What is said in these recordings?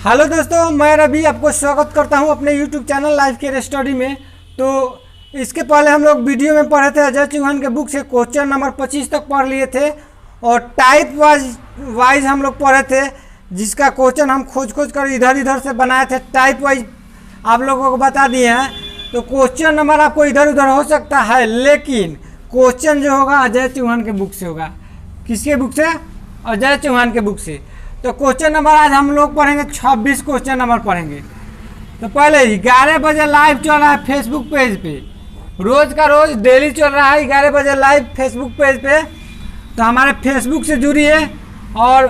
Hello दोस्तों, मैं रवि आपको स्वागत करता हूं अपने YouTube channel life care study में। तो इसके पहले हम लोग वीडियो में पढ़े थे अजय चौहान के बुक से क्वेश्चन नंबर 25 तक पढ़ लिए थे और टाइप वाइज हम लोग पढ़े थे, जिसका क्वेश्चन हम खोज कर इधर इधर से बनाए थे। टाइप वाइज आप लोगों को बता दिए हैं। तो क्वेश्चन नंबर आपको इधर उधर हो सकता है, लेकिन क्वेश्चन जो होगा अजय चौहान के बुक से होगा। किसके बुक से? अजय चौहान के बुक से। तो क्वेश्चन नंबर आज हम लोग पढ़ेंगे 26 क्वेश्चन नंबर पढ़ेंगे। तो पहले 11 बजे लाइव चल रहा है फेसबुक पेज पे, रोज़ का रोज़ डेली चल रहा है 11 बजे लाइव फेसबुक पेज पे। तो हमारे फेसबुक से जुड़िए और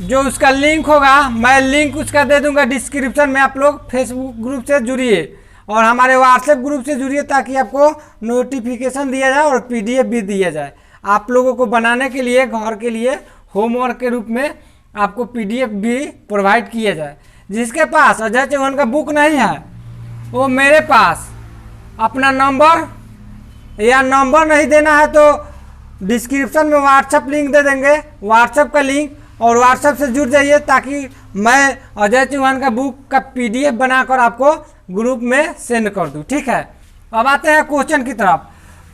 जो उसका लिंक होगा मैं लिंक उसका दे दूंगा डिस्क्रिप्शन में। आप लोग फेसबुक ग्रुप से जुड़िए और हमारे व्हाट्सएप ग्रुप से जुड़िए ताकि आपको नोटिफिकेशन दिया जाए और PDF भी दिया जाए। आप लोगों को बनाने के लिए घर के लिए होमवर्क के रूप में आपको PDF भी प्रोवाइड किया जाए। जिसके पास अजय चौहान का बुक नहीं है वो मेरे पास अपना नंबर या नंबर नहीं देना है तो डिस्क्रिप्शन में व्हाट्सएप लिंक दे देंगे, व्हाट्सएप का लिंक, और व्हाट्सएप से जुड़ जाइए ताकि मैं अजय चौहान का बुक का PDF बनाकर आपको ग्रुप में सेंड कर दूँ। ठीक है, अब आते हैं क्वेश्चन की तरफ।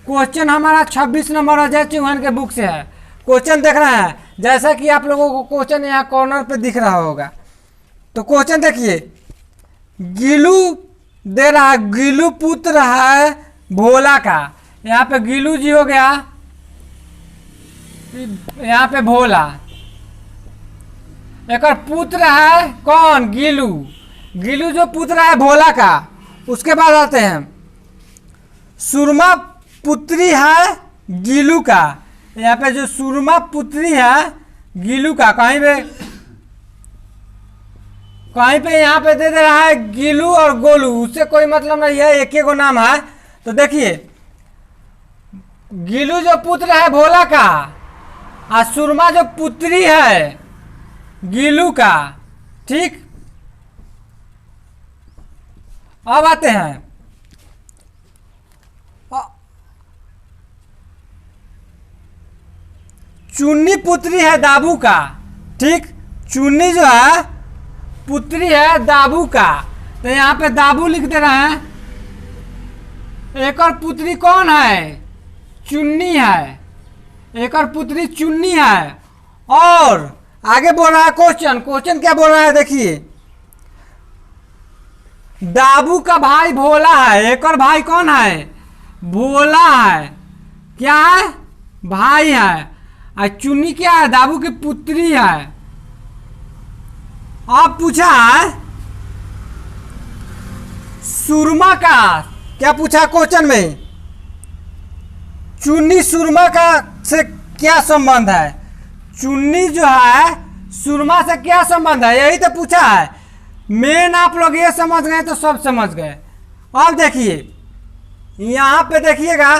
क्वेश्चन हमारा 26 नंबर अजय चौहान के बुक से है। क्वेश्चन देख रहे हैं, जैसा कि आप लोगों को क्वेश्चन यहाँ कॉर्नर पे दिख रहा होगा। तो क्वेश्चन देखिए, गिलू दे रहा है, गिलू पुत्र है भोला का। यहाँ पे गिलू जी हो गया, यहाँ पे भोला। एक पुत्र है कौन? गिलू। गिलू जो पुत्र है भोला का। उसके बाद आते हैं, सुरमा पुत्री है गिलू का। यहाँ पे जो सुरमा पुत्री है गिलू का, कहीं पे यहाँ पे दे रहा है गिलू और गोलू, उससे कोई मतलब नहीं है, एक ही को नाम है। तो देखिए, गिलू जो पुत्र है भोला का और सुरमा जो पुत्री है गिलू का। ठीक, अब आते हैं, चुन्नी पुत्री है दाबू का। ठीक, चुन्नी जो है पुत्री है दाबू का। तो यहाँ पे दाबू लिख दे रहे हैं। एक और पुत्री कौन है? चुन्नी है। एक और पुत्री चुन्नी है। और आगे बोल रहा है क्वेश्चन क्या बोल रहा है? देखिए, दाबू का भाई भोला है। एक और भाई कौन है? भोला है। क्या है? भाई है। और चुन्नी क्या है? दाबू की पुत्री है। अब पूछा है सुरमा का, क्या पूछा क्वेश्चन में? चुन्नी सुरमा का से क्या संबंध है? चुन्नी जो है सुरमा से क्या संबंध है, यही तो पूछा है। मेन आप लोग ये समझ गए तो सब समझ गए। अब देखिए, यहां पे देखिएगा,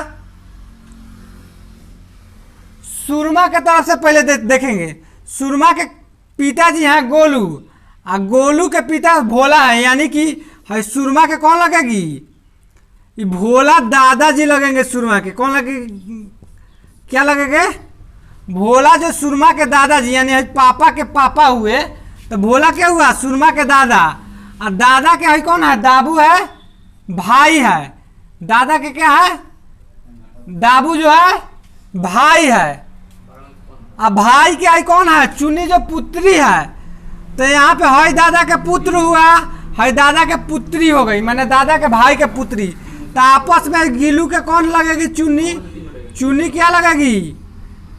सुरमा के तरफ से पहले देखेंगे। सुरमा के पिताजी हैं गोलू और गोलू के पिता भोला है, यानी कि सुरमा के कौन लगेगी? ये भोला दादाजी लगेंगे। सुरमा के कौन लगेगी? क्या लगेंगे? भोला जो सुरमा के दादाजी यानी पापा के पापा हुए, तो भोला क्या हुआ? सुरमा के दादा। और दादा के है कौन है? दाबू है, भाई है। दादा के क्या है? दाबू जो है भाई है। अब भाई के आई कौन है? चुन्नी जो पुत्री है। तो यहाँ पे हई दादा के पुत्र हुआ, हई दादा के पुत्री हो गई, माने दादा के भाई के पुत्री। तो आपस में गिलू के कौन लगेगी? चुन्नी। चुन्नी क्या लगेगी?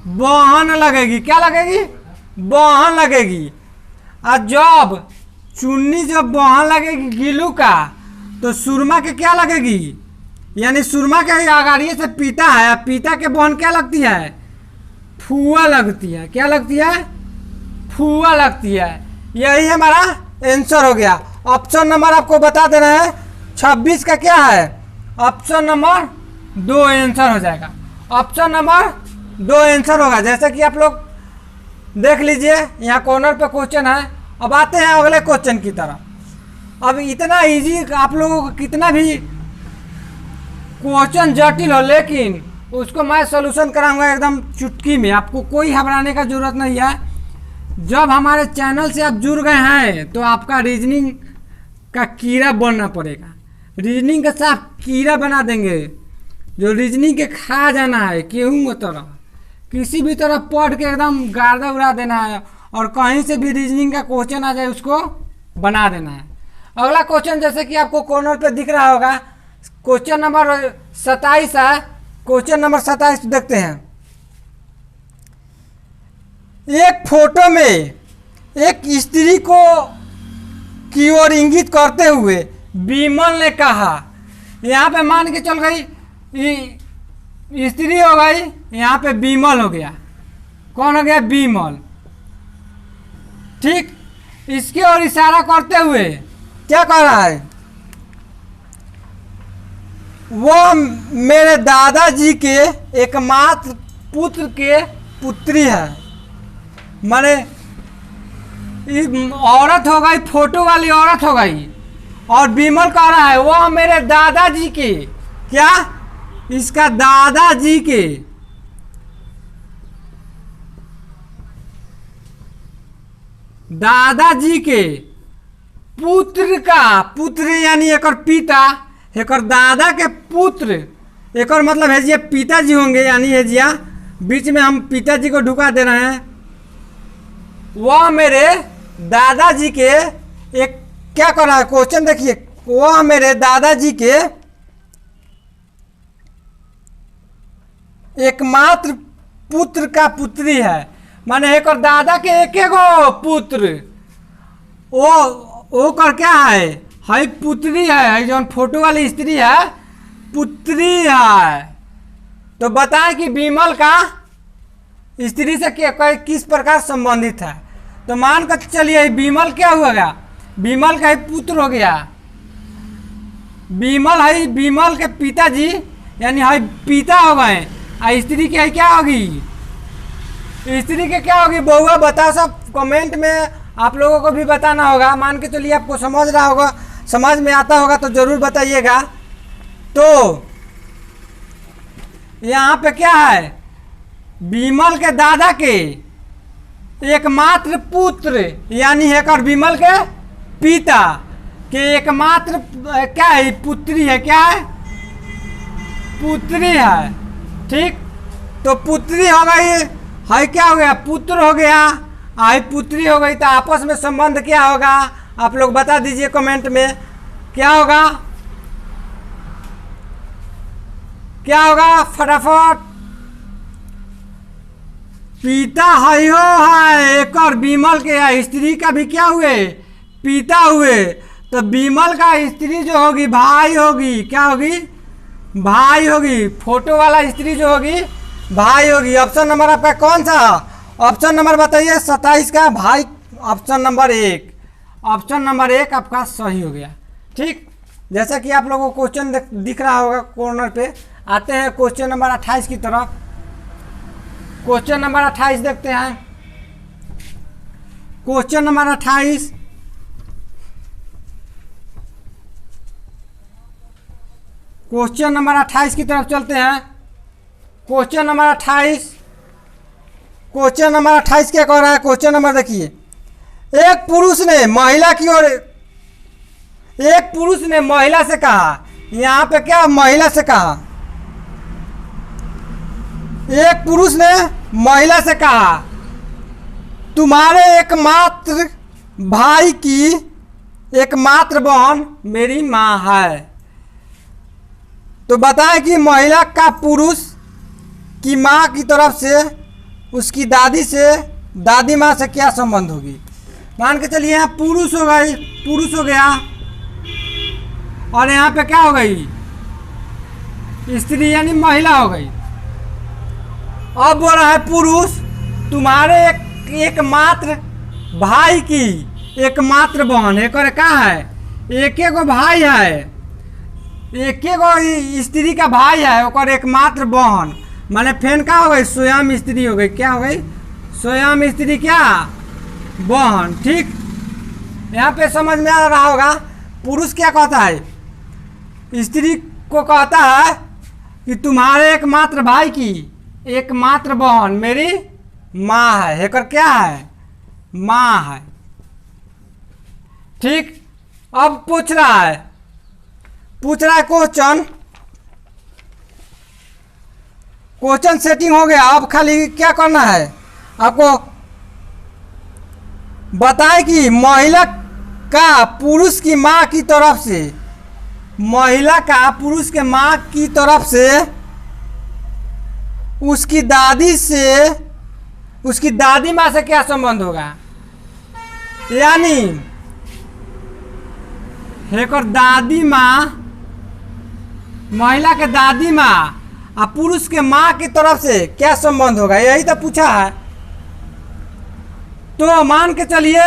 बहन लगेगी। क्या लगेगी? बहन लगेगी। और जब चुन्नी जब बहन लगेगी गिलू का, तो सुरमा के क्या लगेगी? यानी सुरमा के आगाड़िए से पिता है, पिता के बहन क्या लगती है? फुआ लगती है। क्या लगती है? फुआ लगती है। यही हमारा आंसर हो गया। ऑप्शन नंबर आपको बता दे रहे हैं 26 का क्या है? ऑप्शन नंबर 2 आंसर हो जाएगा। ऑप्शन नंबर 2 आंसर होगा। जैसे कि आप लोग देख लीजिए, यहाँ कॉर्नर पे क्वेश्चन है। अब आते हैं अगले क्वेश्चन की तरफ। अब इतना इजी, आप लोगों को कितना भी क्वेश्चन जटिल हो, लेकिन उसको मैं सोल्यूशन कराऊंगा एकदम चुटकी में। आपको कोई घबराने का जरूरत नहीं है। जब हमारे चैनल से आप जुड़ गए हैं तो आपका रीजनिंग का कीड़ा बनना पड़ेगा। रीजनिंग का साफ कीड़ा बना देंगे, जो रीजनिंग के खा जाना है गेहूँ तरह, किसी भी तरह पढ़ के एकदम गार्दा उड़ा देना है, और कहीं से भी रीजनिंग का क्वेश्चन आ जाए उसको बना देना है। अगला क्वेश्चन जैसे कि आपको कॉर्नर पे दिख रहा होगा, क्वेश्चन नंबर 27 है। क्वेश्चन नंबर 27 देखते हैं। एक फोटो में एक स्त्री को की ओर इंगित करते हुए विमल ने कहा, यहाँ पे मान के चल गई स्त्री हो गई, यहाँ पे विमल हो गया। कौन हो गया? विमल। ठीक, इसके ओर इशारा करते हुए क्या कह रहा है? वो मेरे दादाजी के एकमात्र पुत्र के पुत्री है। माने औरत हो गई, फोटो वाली औरत हो गई, और विमल कह रहा है वो मेरे दादाजी के, क्या? इसका दादाजी के पुत्र का, पुत्र यानी एक पिता, एक दादा के पुत्र, एक मतलब है जी पिताजी होंगे, यानी है जी बीच में हम पिताजी को ढुका दे रहे हैं। वह मेरे दादाजी के एक, क्या कर रहा है क्वेश्चन देखिए, वह मेरे दादाजी के एकमात्र पुत्र का पुत्री है। माने एक और दादा के एक गो पुत्र, वो कर क्या है पुत्री है। जो फोटो वाली स्त्री है पुत्री है। तो बताएं कि विमल का स्त्री से किस प्रकार संबंधित है। तो मान कर चलिए विमल क्या हुआ? विमल का ही पुत्र हो गया। विमल है विमल के पिताजी, यानी है पिता हो गए। स्त्री की है क्या होगी? स्त्री के क्या होगी? बहुआ बताओ सब कमेंट में, आप लोगों को भी बताना होगा। मान के चलिए आपको समझ रहा होगा, समझ में आता होगा तो जरूर बताइएगा। तो यहाँ पे क्या है? विमल के दादा के एकमात्र पुत्र, यानी है कर विमल के पिता के एकमात्र क्या है? पुत्री है। क्या है? पुत्री है। ठीक, तो पुत्री हो गई है, क्या हो गया? पुत्र हो गया, आई पुत्री हो गई। तो आपस में संबंध क्या होगा? आप लोग बता दीजिए कमेंट में, क्या होगा? क्या होगा फटाफट? पिता है एक और विमल के, स्त्री का भी क्या हुए? पिता हुए। तो विमल का स्त्री जो होगी भाई होगी। क्या होगी? भाई होगी। फोटो वाला स्त्री जो होगी भाई होगी। ऑप्शन नंबर आपका कौन सा? ऑप्शन नंबर बताइए 27 का भाई, ऑप्शन नंबर 1। ऑप्शन नंबर 1 आपका सही हो गया। ठीक, जैसा कि आप लोगों को क्वेश्चन दिख रहा होगा कॉर्नर पे। आते हैं क्वेश्चन नंबर 28 की तरफ। क्वेश्चन नंबर 28 देखते हैं। क्वेश्चन नंबर 28, क्वेश्चन नंबर 28 की तरफ चलते हैं। क्वेश्चन नंबर 28, क्वेश्चन नंबर 28 क्या कह रहा है? क्वेश्चन नंबर देखिए, एक पुरुष ने महिला की ओर, एक पुरुष ने महिला से कहा। यहाँ पे क्या? महिला से कहा। एक पुरुष ने महिला से कहा, तुम्हारे एकमात्र भाई की एकमात्र बहन मेरी माँ है। तो बताएं कि महिला का पुरुष की माँ की तरफ से उसकी दादी से, दादी माँ से क्या संबंध होगी? मान के चलिए यहाँ पुरुष हो गई, पुरुष हो गया, और यहाँ पे क्या हो गई? स्त्री यानी महिला हो गई। अब बोल रहा है पुरुष तुम्हारे एकमात्र भाई की एकमात्र बहन है। करे क्या है? एक गो भाई है, एक गो स्त्री का भाई है, और एकमात्र बहन। माने फेन क्या हो गई? स्वयं स्त्री हो गई। क्या हो गई? स्वयं स्त्री क्या? बहन। ठीक, यहाँ पे समझ में आ रहा होगा। पुरुष क्या कहता है? स्त्री को कहता है कि तुम्हारे एकमात्र भाई की एकमात्र बहन मेरी माँ है। हेकर क्या है? माँ है। ठीक, अब पूछ रहा है क्वेश्चन सेटिंग हो गया। अब खाली क्या करना है आपको, बताए कि महिला का पुरुष की माँ की तरफ से, महिला का पुरुष के माँ की तरफ से उसकी दादी से, उसकी दादी माँ से क्या संबंध होगा। यानी एक और दादी माँ, महिला के दादी माँ और पुरुष के माँ की तरफ से क्या संबंध होगा, यही तो पूछा है। तो मान के चलिए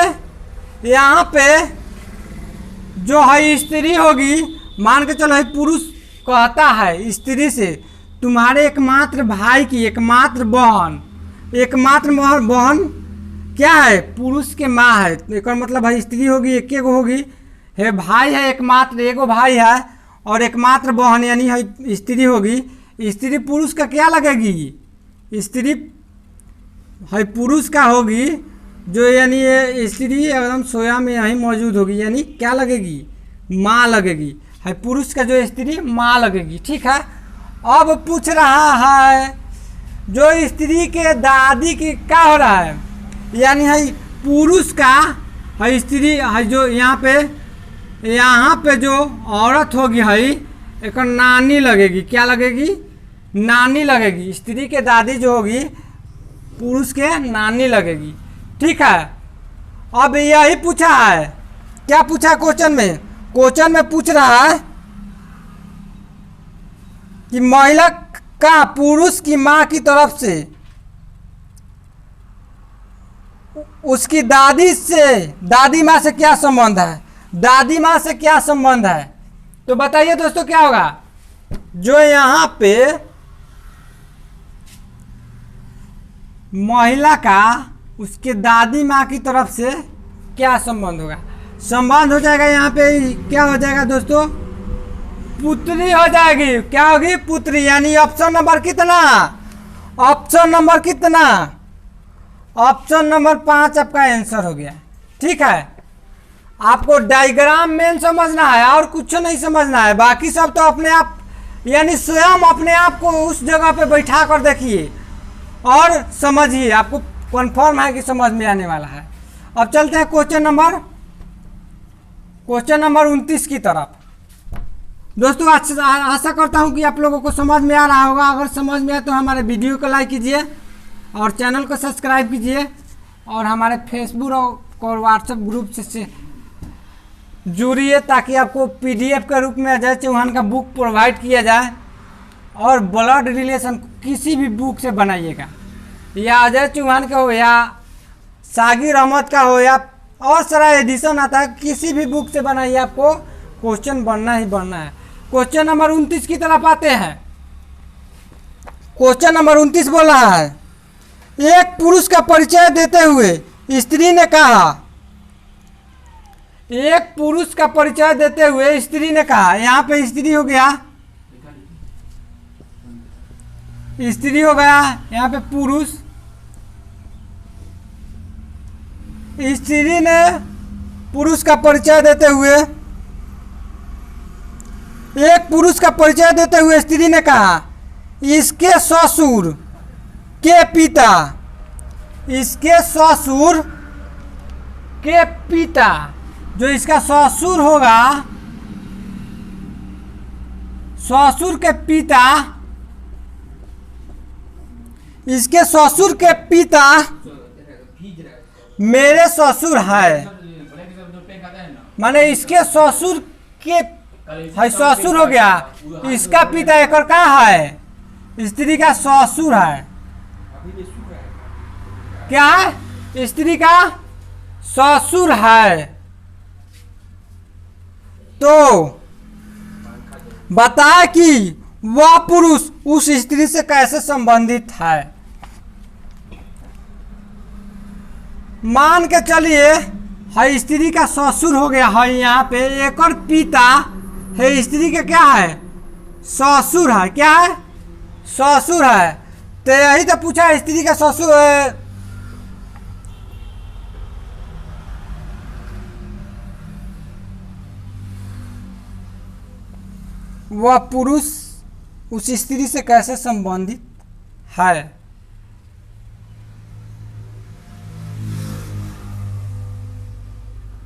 यहाँ पे जो है स्त्री होगी, मान के चलो है पुरुष कहता है स्त्री से तुम्हारे एकमात्र भाई की एकमात्र बहन, एकमात्र बहन क्या है, पुरुष के माँ है। तो एक मतलब है स्त्री होगी, एक होगी, है भाई है एकमात्र, एगो भाई है और एकमात्र बहन यानी है स्त्री होगी। स्त्री पुरुष का क्या लगेगी, स्त्री है पुरुष का होगी, जो यानी ये स्त्री एकदम सोया में यहीं मौजूद होगी, यानी क्या लगेगी, माँ लगेगी। है पुरुष का जो स्त्री माँ लगेगी। ठीक है, अब पूछ रहा है जो स्त्री के दादी की क्या हो रहा है, यानी है पुरुष का है स्त्री है जो यहाँ पे जो औरत होगी है एक नानी लगेगी। क्या लगेगी, नानी लगेगी। स्त्री के दादी जो होगी पुरुष के नानी लगेगी। ठीक है, अब यही पूछा है, क्या पूछा क्वेश्चन में, क्वेश्चन में पूछ रहा है कि महिला का पुरुष की माँ की तरफ से उसकी दादी से, दादी माँ से क्या संबंध है, दादी माँ से क्या संबंध है। तो बताइए दोस्तों क्या होगा, जो यहाँ पे महिला का उसके दादी माँ की तरफ से क्या संबंध होगा, संबंध हो जाएगा यहाँ पे क्या हो जाएगा दोस्तों, पुत्री हो जाएगी। क्या होगी, पुत्री। यानी ऑप्शन नंबर कितना, ऑप्शन नंबर कितना, ऑप्शन नंबर 5 आपका आंसर हो गया। ठीक है, आपको डायग्राम मेन समझना है और कुछ नहीं समझना है, बाकी सब तो अपने आप यानी स्वयं अपने आप को उस जगह पे बैठा कर देखिए और समझिए, आपको कन्फर्म है कि समझ में आने वाला है। अब चलते हैं क्वेश्चन नंबर 29 की तरफ। दोस्तों आशा करता हूं कि आप लोगों को समझ में आ रहा होगा। अगर समझ में आए तो हमारे वीडियो को लाइक कीजिए और चैनल को सब्सक्राइब कीजिए और हमारे फेसबुक और व्हाट्सएप ग्रुप से जुड़िए ताकि आपको पीडीएफ के रूप में अजय चौहान का बुक प्रोवाइड किया जाए। और ब्लड रिलेशन किसी भी बुक से बनाइएगा, या अजय चौहान का हो या सागिर अहमद का हो या और सारा एडिशन आता है, किसी भी बुक से बनाइए, आपको क्वेश्चन बनना ही बनना है। क्वेश्चन नंबर 29 की तरफ आते हैं। क्वेश्चन नंबर 29 बोल रहा है, एक पुरुष का परिचय देते हुए स्त्री ने कहा, एक पुरुष का परिचय देते हुए स्त्री ने कहा, यहाँ पे स्त्री हो गया, स्त्री हो गया, यहाँ पे पुरुष, स्त्री ने पुरुष का परिचय देते हुए, एक पुरुष का परिचय देते हुए स्त्री ने कहा, इसके ससुर के पिता, इसके ससुर के पिता, जो इसका ससुर होगा, ससुर के पिता, इसके ससुर के पिता मेरे ससुर है, माने इसके ससुर के है, ससुर हो गया, इसका पिता एक का है, स्त्री का ससुर है। क्या है, स्त्री का ससुर है। तो बताए कि वह पुरुष उस स्त्री से कैसे संबंधित है। मान के चलिए है स्त्री का ससुर हो गया है, यहाँ पे एक और पिता है, स्त्री का क्या है, ससुर है। क्या है, ससुर है। तो यही तो पूछा, स्त्री का ससुर है, वह पुरुष उस स्त्री से कैसे संबंधित है।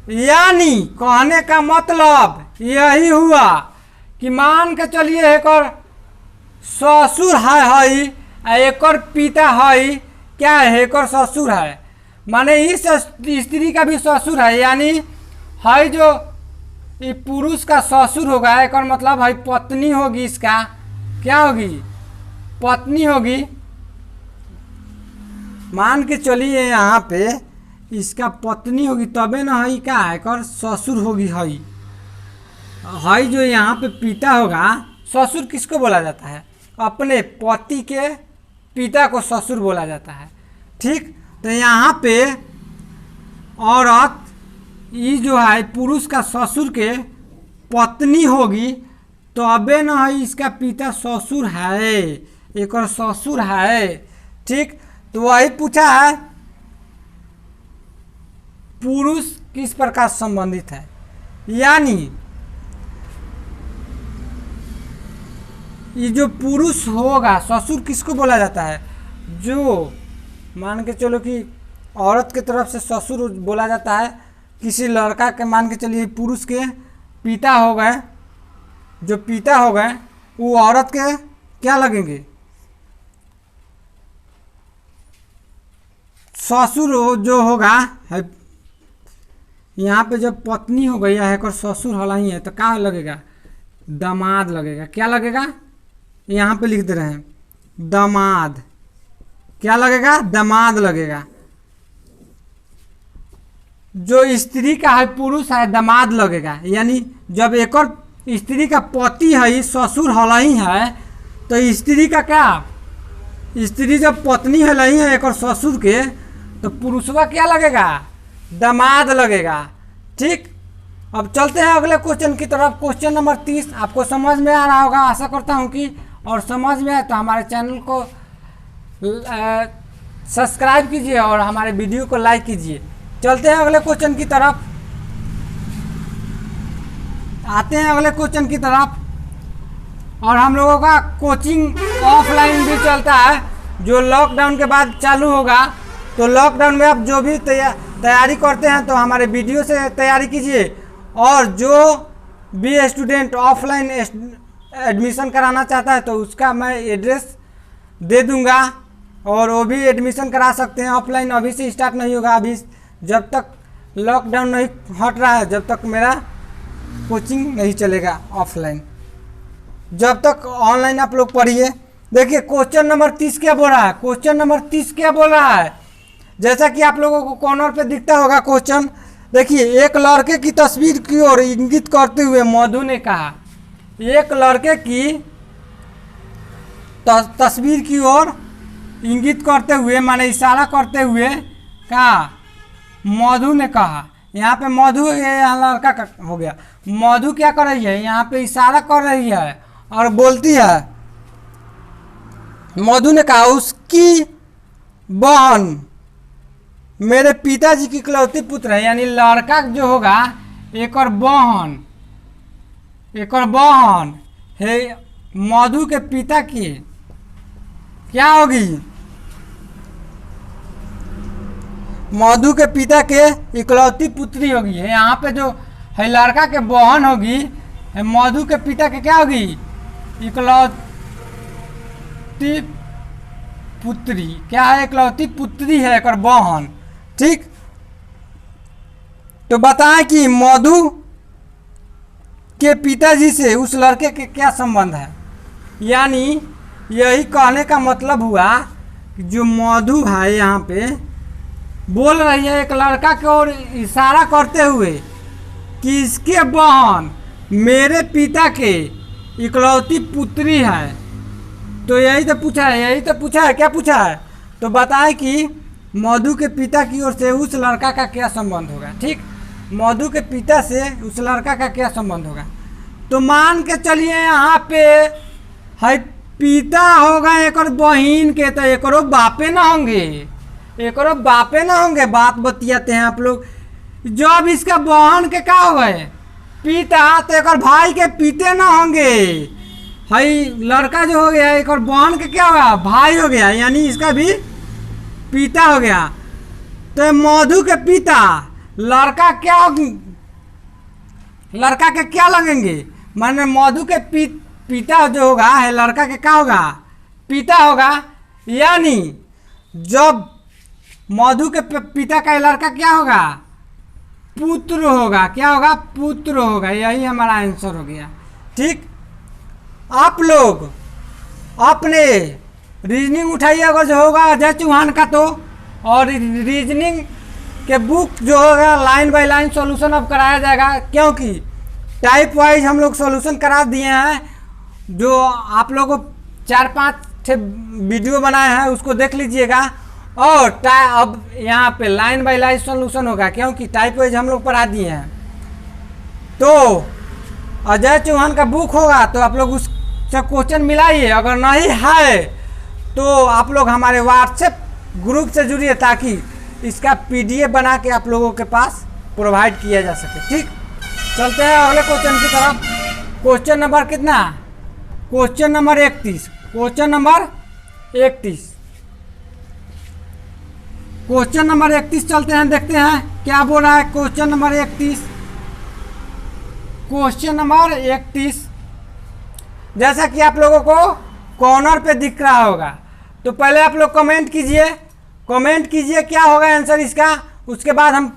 यानी कहने का मतलब यही हुआ कि मान के चलिए एक ससुर है एक पिता है, क्या है एक ससुर है, माने इस स्त्री का भी ससुर है, यानी है जो ये पुरुष का ससुर होगा, एक मतलब है पत्नी होगी, इसका क्या होगी पत्नी होगी। मान के चलिए यहाँ पे इसका पत्नी होगी, तबे ना है क्या है एक ससुर होगी। है जो यहाँ पे पिता होगा, ससुर किसको बोला जाता है, अपने पति के पिता को ससुर बोला जाता है। ठीक, तो यहाँ पे औरत ये जो है पुरुष का ससुर के पत्नी होगी, तो अबे न है इसका पिता ससुर है, एक और ससुर है। ठीक, तो वही पूछा है पुरुष किस प्रकार संबंधित है। यानी ये जो पुरुष होगा, ससुर किसको बोला जाता है, जो मान के चलो कि औरत के तरफ से ससुर बोला जाता है किसी लड़का के, मान के चलिए पुरुष के पिता हो गए, जो पिता हो गए वो औरत के क्या लगेंगे, ससुर जो होगा है। यहाँ पे जब पत्नी हो गई है और ससुर हला ही है तो क्या लगेगा, दामाद लगेगा। क्या लगेगा, यहाँ पे लिख दे रहे हैं दामाद, क्या लगेगा, दामाद लगेगा। जो स्त्री का है पुरुष है दामाद लगेगा। यानी जब एक और स्त्री का पति है ससुर हला ही है, तो स्त्री का क्या, स्त्री जब पत्नी हला ही है एक और ससुर के, तो पुरुषवा क्या लगेगा, दामाद लगेगा। ठीक, अब चलते हैं अगले क्वेश्चन की तरफ। क्वेश्चन नंबर 30 आपको समझ में आ रहा होगा, आशा करता हूं कि, और समझ में आए तो हमारे चैनल को सब्सक्राइब कीजिए और हमारे वीडियो को लाइक कीजिए। चलते हैं अगले क्वेश्चन की तरफ, आते हैं अगले क्वेश्चन की तरफ। और हम लोगों का कोचिंग ऑफलाइन भी चलता है, जो लॉकडाउन के बाद चालू होगा। तो लॉकडाउन में आप जो भी तैयारी करते हैं तो हमारे वीडियो से तैयारी कीजिए, और जो भी स्टूडेंट ऑफलाइन एडमिशन कराना चाहता है तो उसका मैं एड्रेस दे दूंगा, और वो भी एडमिशन करा सकते हैं। ऑफलाइन अभी से स्टार्ट नहीं होगा, अभी जब तक लॉकडाउन नहीं हट रहा है, जब तक मेरा कोचिंग नहीं चलेगा ऑफलाइन, जब तक ऑनलाइन आप लोग पढ़िए। देखिए क्वेश्चन नंबर 30 क्या बोल रहा है, क्वेश्चन नंबर 30 क्या बोल रहा है, जैसा कि आप लोगों को कॉर्नर पे दिखता होगा क्वेश्चन। देखिए, एक लड़के की तस्वीर की ओर इंगित करते हुए मधु ने कहा, एक लड़के की तस्वीर की ओर इंगित करते हुए, माने इशारा करते हुए कहा, मधु ने कहा। यहाँ पे मधु, यहाँ लड़का का हो गया, मधु क्या कर रही है, यहाँ पे इशारा कर रही है और बोलती है, मधु ने कहा उसकी बहन मेरे पिताजी की इकलौती पुत्र है। यानी लड़का जो होगा एक और बहन, एक और बहन है मधु के पिता की क्या होगी, मधु के पिता के इकलौती पुत्री होगी। यहाँ पे जो है लड़का के बहन होगी, मधु के पिता के क्या होगी, इकलौती पुत्री। क्या है, इकलौती पुत्री है एक और बहन। ठीक, तो बताएं कि मधु के पिताजी से उस लड़के के क्या संबंध है। यानी यही कहने का मतलब हुआ कि जो मधु है यहाँ पे बोल रही है एक लड़का की ओर इशारा करते हुए कि इसके बहन मेरे पिता के इकलौती पुत्री है। तो यही तो पूछा है, यही तो पूछा है, क्या पूछा है, तो बताएं कि मधु के पिता की ओर से उस लड़का का क्या संबंध होगा। ठीक, मधु के पिता से उस लड़का का क्या संबंध होगा। तो मान के चलिए यहाँ पे है पिता होगा एक और बहन के, तो एक और बापे ना होंगे, एक और बापे ना होंगे। बात बतियाते हैं आप लोग। जब इसका बहन के क्या हो गए पिता, तो एक और भाई के पिते ना होंगे। भाई लड़का जो हो गया एक और बहन का क्या होगा, भाई हो गया, यानी इसका भी पिता हो गया। तो मधु के पिता लड़का लड़का के क्या लगेंगे, माने मधु के पिता जो होगा है लड़का के क्या होगा, पिता होगा। यानी जब मधु के पिता का लड़का क्या होगा, पुत्र होगा। क्या होगा, पुत्र होगा। यही हमारा आंसर हो गया। ठीक, आप लोग अपने रीजनिंग उठाइए अगर जो होगा अजय चौहान का तो, और रीजनिंग के बुक जो होगा लाइन बाय लाइन सॉल्यूशन अब कराया जाएगा, क्योंकि टाइप वाइज हम लोग सॉल्यूशन करा दिए हैं। जो आप लोगों को 4-5 वीडियो बनाए हैं उसको देख लीजिएगा। और अब यहाँ पे लाइन बाय लाइन सॉल्यूशन होगा, क्योंकि टाइप वाइज हम लोग पढ़ा दिए हैं। तो अजय चौहान का बुक होगा तो आप लोग उससे क्वेश्चन मिलाइए, अगर नहीं है तो आप लोग हमारे व्हाट्सएप ग्रुप से जुड़िए, ताकि इसका PDF बना के आप लोगों के पास प्रोवाइड किया जा सके। ठीक, चलते हैं अगले क्वेश्चन की तरफ। क्वेश्चन नंबर कितना, question number 31। Question number 31, question number 31 चलते हैं, देखते हैं क्या बोल रहा है क्वेश्चन नंबर 31। क्वेश्चन नंबर 31 जैसा कि आप लोगों को कॉर्नर पे दिख रहा होगा, तो पहले आप लोग कमेंट कीजिए क्या होगा आंसर इसका। उसके बाद हम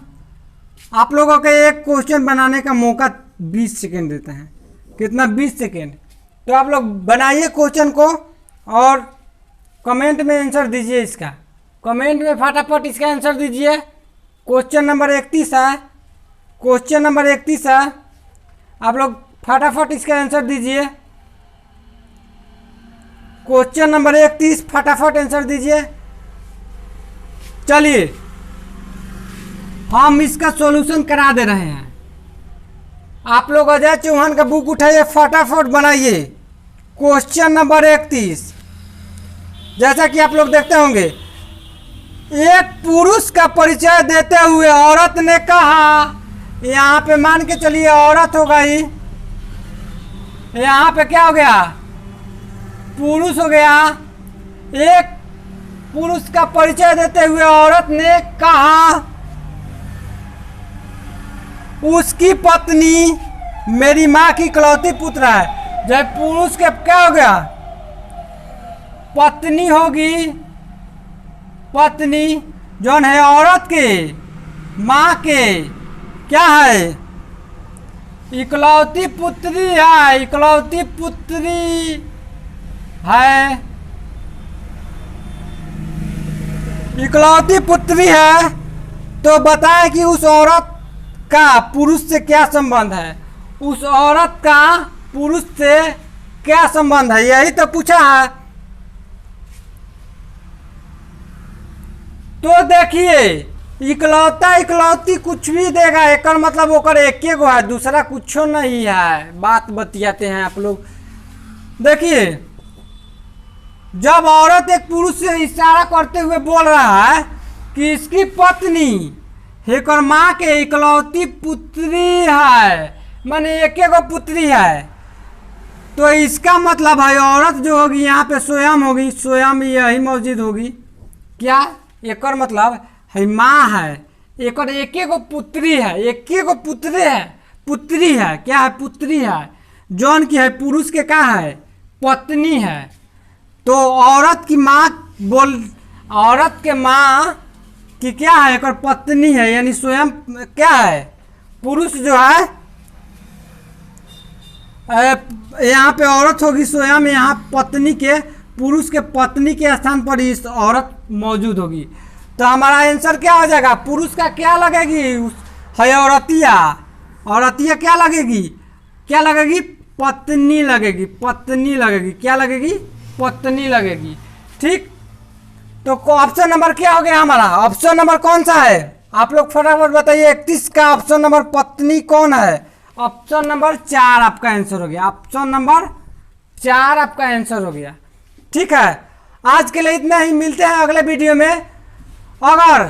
आप लोगों के एक क्वेश्चन बनाने का मौका 20 सेकेंड देते हैं। कितना, 20 सेकेंड। तो आप लोग बनाइए क्वेश्चन को और कमेंट में आंसर दीजिए इसका। कमेंट में फटाफट इसका आंसर दीजिए। क्वेश्चन नंबर 31 है, क्वेश्चन नंबर 31 है। आप लोग फटाफट इसका आंसर दीजिए। क्वेश्चन नंबर 31 फटाफट आंसर दीजिए। चलिए हम इसका सॉल्यूशन करा दे रहे हैं। आप लोग अजय चौहान का बुक उठाइए, फटाफट बनाइए क्वेश्चन नंबर 31। जैसा कि आप लोग देखते होंगे, एक पुरुष का परिचय देते हुए औरत ने कहा, यहाँ पे मान के चलिए औरत हो गई, यहाँ पे क्या हो गया, पुरुष हो गया। एक पुरुष का परिचय देते हुए औरत ने कहा, उसकी पत्नी मेरी माँ की इकलौती पुत्र है। जब पुरुष के क्या हो गया, पत्नी होगी, पत्नी जौन है औरत के माँ के क्या है, इकलौती पुत्री है, इकलौती पुत्री है, इकलौती पुत्री है। तो बताएं कि उस औरत का पुरुष से क्या संबंध है, उस औरत का पुरुष से क्या संबंध है, यही तो पूछा है। तो देखिए इकलौता इकलौती कुछ भी देगा, एक मतलब ओकर एके गो है, दूसरा कुछ नहीं है। बात बतियाते हैं आप लोग। देखिए जब औरत एक पुरुष से इशारा करते हुए बोल रहा है कि इसकी पत्नी एक और माँ के इकलौती पुत्री है, माने एके गो पुत्री है, तो इसका मतलब है औरत जो होगी यहाँ पे स्वयं होगी, स्वयं यही मौजूद होगी। क्या एक मतलब है माँ है, एक और एके गो पुत्री है, एके गो पुत्री है, पुत्री है, क्या है, पुत्री है, जौन की है पुरुष के क्या है, पत्नी है। तो औरत की माँ औरत के माँ की क्या है, एक और पत्नी है, यानी स्वयं क्या है, पुरुष जो है यहाँ पे औरत होगी स्वयं, यहाँ पत्नी के, पुरुष के पत्नी के स्थान पर इस औरत मौजूद होगी। तो हमारा आंसर क्या हो जाएगा, पुरुष का क्या लगेगी है औरतिया, औरतिया क्या लगेगी, क्या लगेगी, पत्नी लगेगी, पत्नी लगेगी, क्या लगेगी, पत्नी लगेगी। ठीक, तो ऑप्शन नंबर क्या हो गया हमारा, ऑप्शन नंबर कौन सा है, आप लोग फटाफट बताइए। 31 का ऑप्शन नंबर पत्नी कौन है, ऑप्शन नंबर 4 आपका आंसर हो गया, ऑप्शन नंबर 4 आपका आंसर हो गया। ठीक है, आज के लिए इतना ही, मिलते हैं अगले वीडियो में। अगर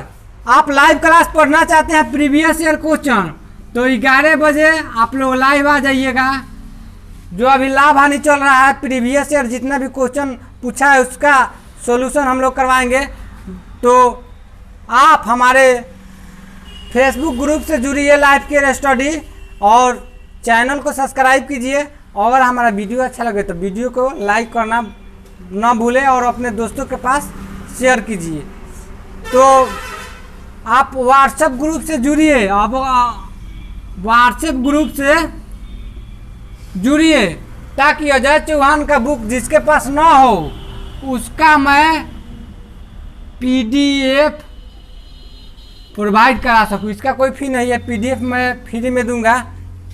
आप लाइव क्लास पढ़ना चाहते हैं प्रीवियस ईयर क्वेश्चन, तो 11 बजे आप लोग लाइव आ जाइएगा। जो अभी लाभ हानि चल रहा है प्रीवियस ईयर जितना भी क्वेश्चन पूछा है उसका सॉल्यूशन हम लोग करवाएंगे। तो आप हमारे फेसबुक ग्रुप से जुड़िए लाइफ केयर स्टडी और चैनल को सब्सक्राइब कीजिए। अगर हमारा वीडियो अच्छा लगे तो वीडियो को लाइक करना ना भूलें और अपने दोस्तों के पास शेयर कीजिए। तो आप व्हाट्सएप ग्रुप से जुड़िए, आप व्हाट्सएप ग्रुप से जुड़िए ताकि अजय चौहान का बुक जिसके पास ना हो उसका मैं PDF प्रोवाइड करा सकूँ। इसका कोई फ़ी नहीं है, PDF मैं फ्री में दूंगा।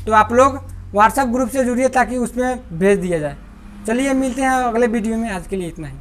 तो आप लोग व्हाट्सएप ग्रुप से जुड़िए ताकि उसमें भेज दिया जाए। चलिए मिलते हैं अगले वीडियो में, आज के लिए इतना ही।